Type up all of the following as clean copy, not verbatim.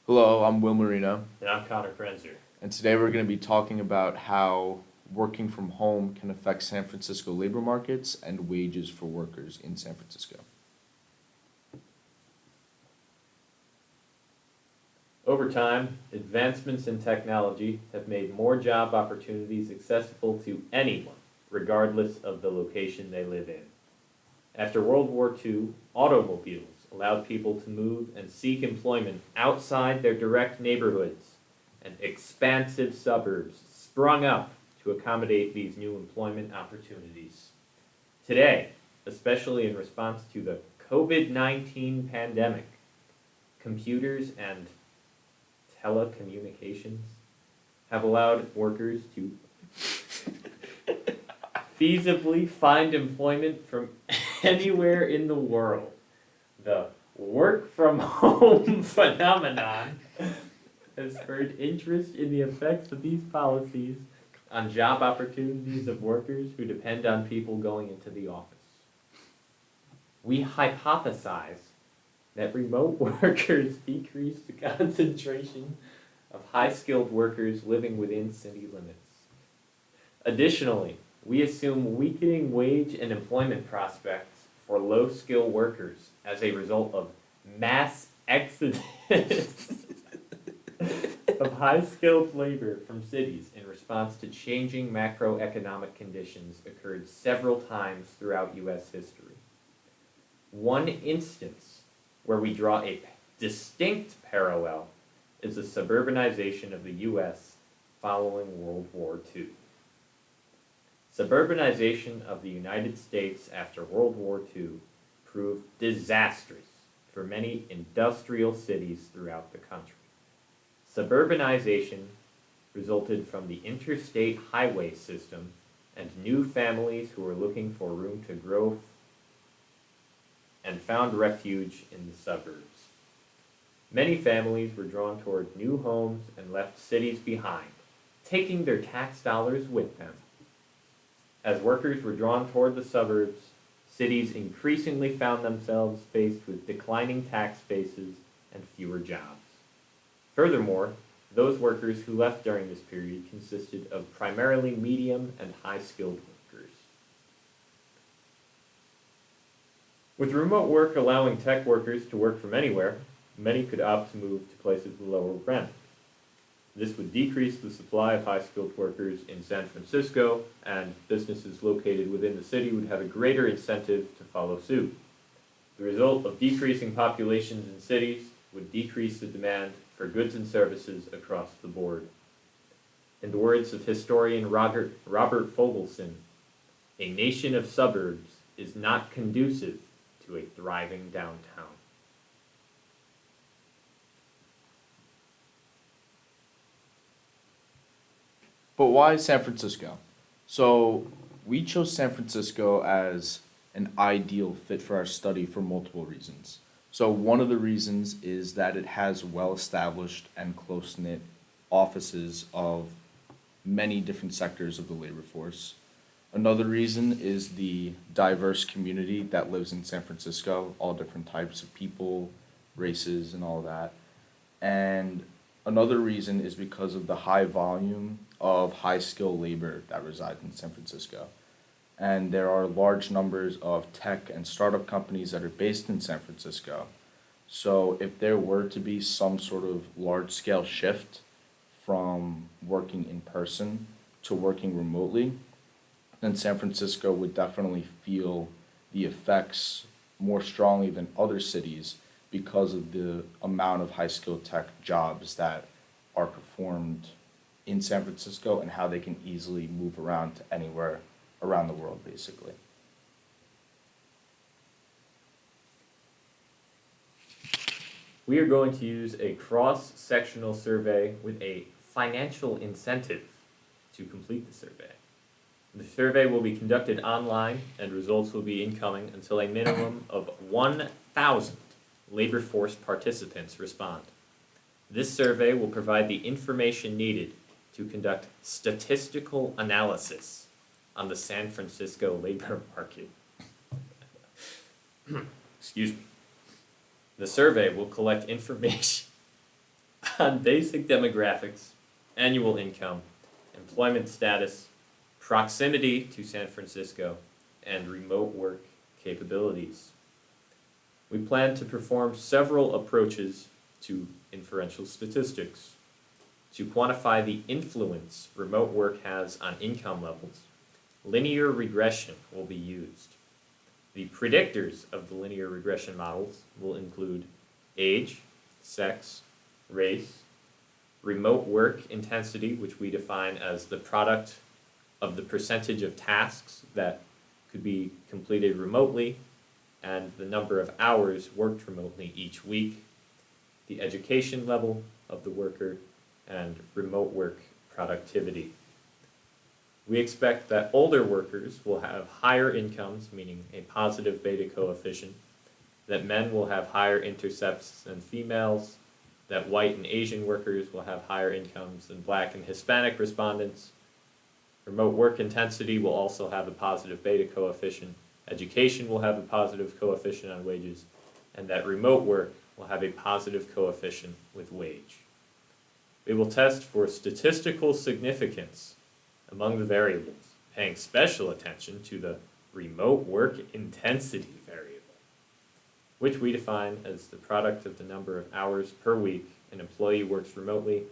Hello, I'm Will Marino, And I'm Connor Krenzer. and today we're going to be talking about how working from home can affect San Francisco labor markets and wages for workers in San Francisco. Over time, advancements in technology have made more job opportunities accessible to anyone, regardless of the location they live in. After World War II, automobiles allowed people to move and seek employment outside their direct neighborhoods, and expansive suburbs sprung up to accommodate these new employment opportunities. Today, especially in response to the COVID-19 pandemic, computers and telecommunications have allowed workers to feasibly find employment from anywhere in the world. The work from home phenomenon has spurred interest in the effects of these policies on job opportunities of workers who depend on people going into the office. We hypothesize that remote workers decrease the concentration of high-skilled workers living within city limits. Additionally, we assume weakening wage and employment prospects for low-skill workers as a result of mass exodus of high-skilled labor from cities in response to changing macroeconomic conditions occurred several times throughout U.S. history. One instance where we draw a distinct parallel is the suburbanization of the U.S. following World War II. Suburbanization of the United States after World War II proved disastrous for many industrial cities throughout the country. Suburbanization resulted from the interstate highway system and new families who were looking for room to grow and found refuge in the suburbs. Many families were drawn toward new homes and left cities behind, taking their tax dollars with them. As workers were drawn toward the suburbs, cities increasingly found themselves faced with declining tax bases and fewer jobs. Furthermore, those workers who left during this period consisted of primarily medium and high-skilled workers. With remote work allowing tech workers to work from anywhere, many could opt to move to places with lower rent. This would decrease the supply of high-skilled workers in San Francisco, and businesses located within the city would have a greater incentive to follow suit. The result of decreasing populations in cities would decrease the demand for goods and services across the board. In the words of historian Robert Fogelson, a nation of suburbs is not conducive to a thriving downtown. But why San Francisco? So, we chose San Francisco as an ideal fit for our study for multiple reasons. So, one of the reasons is that it has well established and close knit offices of many different sectors of the labor force. Another reason is the diverse community that lives in San Francisco, all different types of people, races, and all that. And another reason is because of the high volume of high skill labor that resides in San Francisco. And there are large numbers of tech and startup companies that are based in San Francisco. So if there were to be some sort of large scale shift from working in person to working remotely, then San Francisco would definitely feel the effects more strongly than other cities because of the amount of high skilled tech jobs that are performed in San Francisco and how they can easily move around to anywhere around the world, basically. We are going to use a cross-sectional survey with a financial incentive to complete the survey. The survey will be conducted online, and results will be incoming until a minimum of 1,000 labor force participants respond. This survey will provide the information needed to conduct statistical analysis on the San Francisco labor market. Excuse me. The survey will collect information on basic demographics, annual income, employment status, proximity to San Francisco, and remote work capabilities. We plan to perform several approaches to inferential statistics. To quantify the influence remote work has on income levels, linear regression will be used. The predictors of the linear regression models will include age, sex, race, remote work intensity, which we define as the product of the percentage of tasks that could be completed remotely and the number of hours worked remotely each week, the education level of the worker, and remote work productivity. We expect that older workers will have higher incomes, meaning a positive beta coefficient, that men will have higher intercepts than females, that white and Asian workers will have higher incomes than black and Hispanic respondents. Remote work intensity will also have a positive beta coefficient. Education will have a positive coefficient on wages, and that remote work will have a positive coefficient with wage. We will test for statistical significance among the variables, paying special attention to the remote work intensity variable, which we define as the product of the number of hours per week an employee works remotely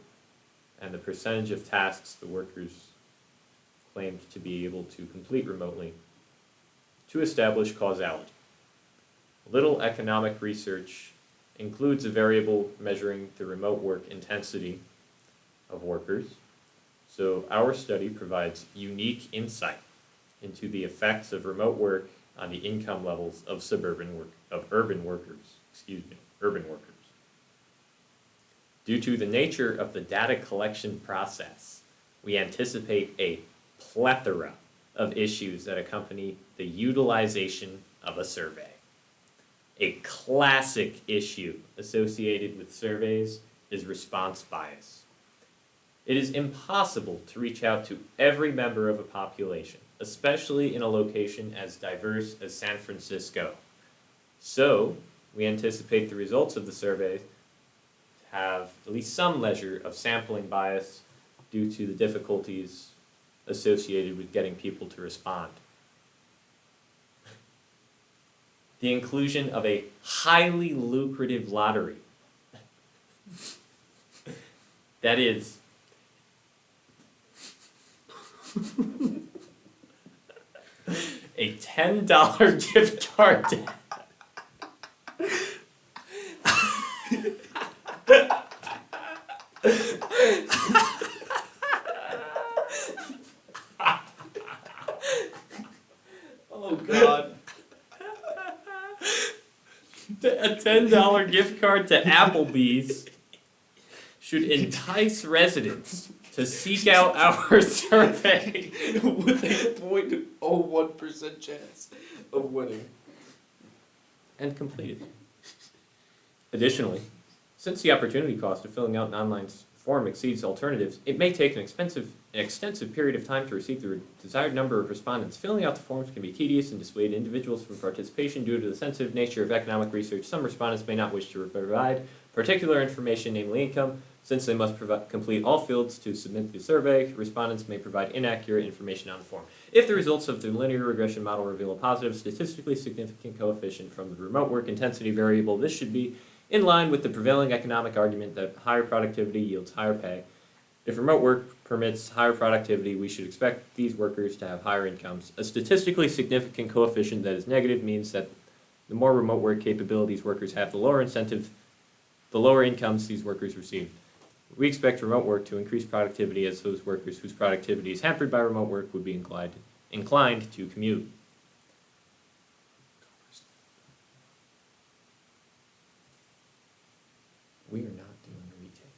and the percentage of tasks the workers claimed to be able to complete remotely, to establish causality. Little economic research includes a variable measuring the remote work intensity of workers, so our study provides unique insight into the effects of remote work on the income levels of urban workers. Due to the nature of the data collection process, we anticipate a plethora of issues that accompany the utilization of a survey. A classic issue associated with surveys is response bias. It is impossible to reach out to every member of a population, especially in a location as diverse as San Francisco. So, we anticipate the results of the survey to have at least some measure of sampling bias due to the difficulties associated with getting people to respond. The inclusion of a highly lucrative lottery. That is a $10 gift card to Oh God. a $10 gift card to Applebee's should entice residents to seek out our survey With a 0.01% chance of winning. and complete it. Additionally, since the opportunity cost of filling out an online form exceeds alternatives, it may take an extensive period of time to receive the desired number of respondents. Filling out the forms can be tedious and dissuade individuals from participation due to the sensitive nature of economic research. Some respondents may not wish to provide particular information, namely income. Since they must complete all fields to submit the survey, respondents may provide inaccurate information on the form. If the results of the linear regression model reveal a positive, statistically significant coefficient from the remote work intensity variable, this should be in line with the prevailing economic argument that higher productivity yields higher pay. If remote work permits higher productivity, we should expect these workers to have higher incomes. A statistically significant coefficient that is negative means that the more remote work capabilities workers have, the lower incomes these workers receive. We expect remote work to increase productivity as those workers whose productivity is hampered by remote work would be inclined to commute. We are not doing a retake.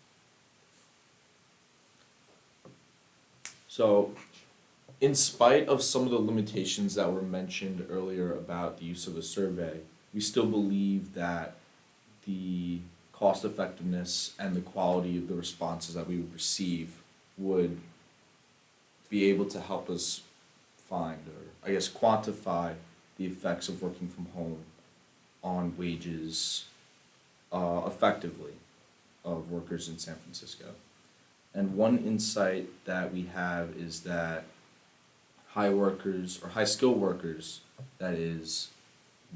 So, in spite of some of the limitations that were mentioned earlier about the use of a survey, we still believe that the cost effectiveness and the quality of the responses that we would receive would be able to help us find, or I guess quantify, the effects of working from home on wages effectively. of workers in San Francisco. And one insight that we have is that high skill workers, that is,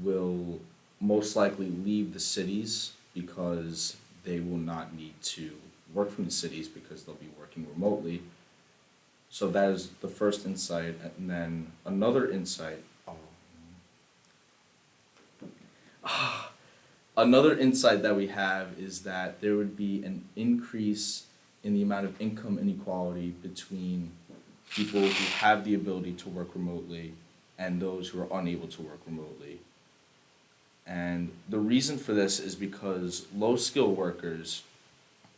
will most likely leave the cities because they will not need to work from the cities because they'll be working remotely. So that is the first insight, and then another insight. Another insight that we have is that there would be an increase in the amount of income inequality between people who have the ability to work remotely and those who are unable to work remotely. And the reason for this is because low-skill workers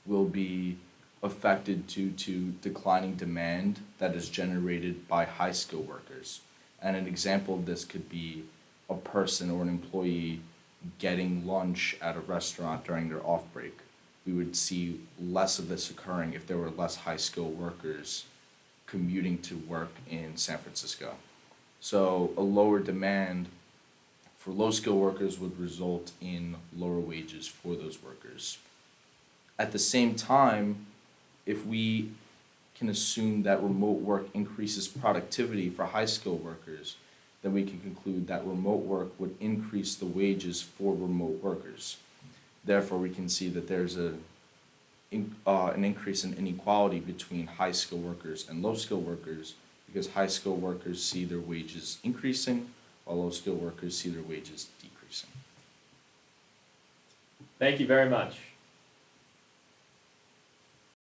will be affected due to declining demand that is generated by high-skill workers. And an example of this could be a person or an employee getting lunch at a restaurant during their off break. We would see less of this occurring if there were less high-skill workers commuting to work in San Francisco. So a lower demand for low-skill workers would result in lower wages for those workers. At the same time, if we can assume that remote work increases productivity for high-skill workers, then we can conclude that remote work would increase the wages for remote workers. Therefore, we can see that there's an increase in inequality between high-skill workers and low-skill workers because high-skill workers see their wages increasing while low-skill workers see their wages decreasing. Thank you very much.